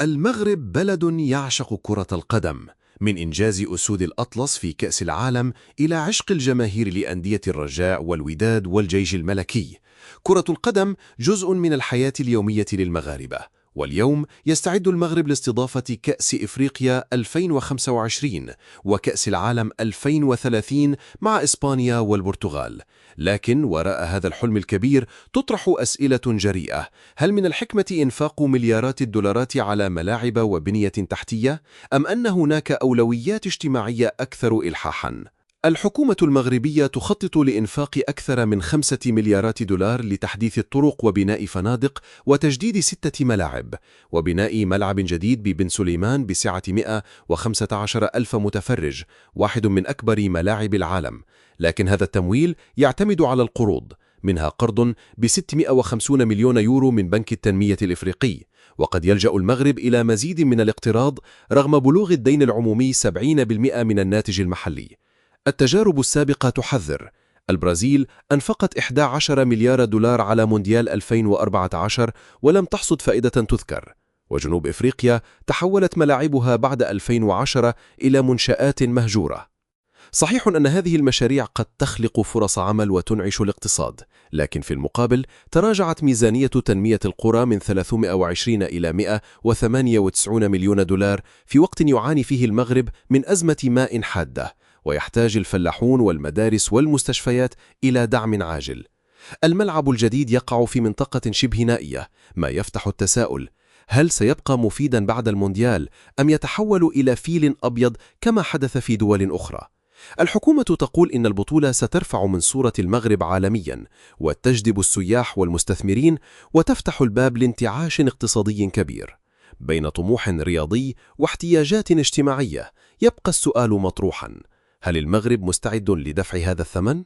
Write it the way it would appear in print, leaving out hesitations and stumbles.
المغرب بلد يعشق كرة القدم، من إنجاز أسود الأطلس في كأس العالم إلى عشق الجماهير لأندية الرجاء والوداد والجيش الملكي. كرة القدم جزء من الحياة اليومية للمغاربة، واليوم يستعد المغرب لاستضافة كأس إفريقيا 2025 وكأس العالم 2030 مع إسبانيا والبرتغال. لكن وراء هذا الحلم الكبير تطرح أسئلة جريئة: هل من الحكمة إنفاق مليارات الدولارات على ملاعب وبنية تحتية؟ أم أن هناك أولويات اجتماعية أكثر إلحاحاً؟ الحكومة المغربية تخطط لإنفاق أكثر من 5 مليارات دولار لتحديث الطرق وبناء فنادق وتجديد 6 ملاعب، وبناء ملعب جديد ببن سليمان بسعة 115 ألف متفرج، واحد من أكبر ملاعب العالم. لكن هذا التمويل يعتمد على القروض، منها قرض ب650 مليون يورو من بنك التنمية الإفريقي، وقد يلجأ المغرب إلى مزيد من الاقتراض رغم بلوغ الدين العمومي 70% من الناتج المحلي. التجارب السابقة تحذر: البرازيل أنفقت 11 مليار دولار على مونديال 2014 ولم تحصد فائدة تذكر، وجنوب إفريقيا تحولت ملاعبها بعد 2010 إلى منشآت مهجورة. صحيح أن هذه المشاريع قد تخلق فرص عمل وتنعش الاقتصاد، لكن في المقابل تراجعت ميزانية تنمية القرى من 320 إلى 198 مليون دولار في وقت يعاني فيه المغرب من أزمة ماء حادة، ويحتاج الفلاحون والمدارس والمستشفيات إلى دعم عاجل. الملعب الجديد يقع في منطقة شبه نائية، ما يفتح التساؤل: هل سيبقى مفيدا بعد المونديال أم يتحول إلى فيل أبيض كما حدث في دول أخرى؟ الحكومة تقول إن البطولة سترفع من صورة المغرب عالميا وتجذب السياح والمستثمرين وتفتح الباب لانتعاش اقتصادي كبير. بين طموح رياضي واحتياجات اجتماعية يبقى السؤال مطروحا: هل المغرب مستعد لدفع هذا الثمن؟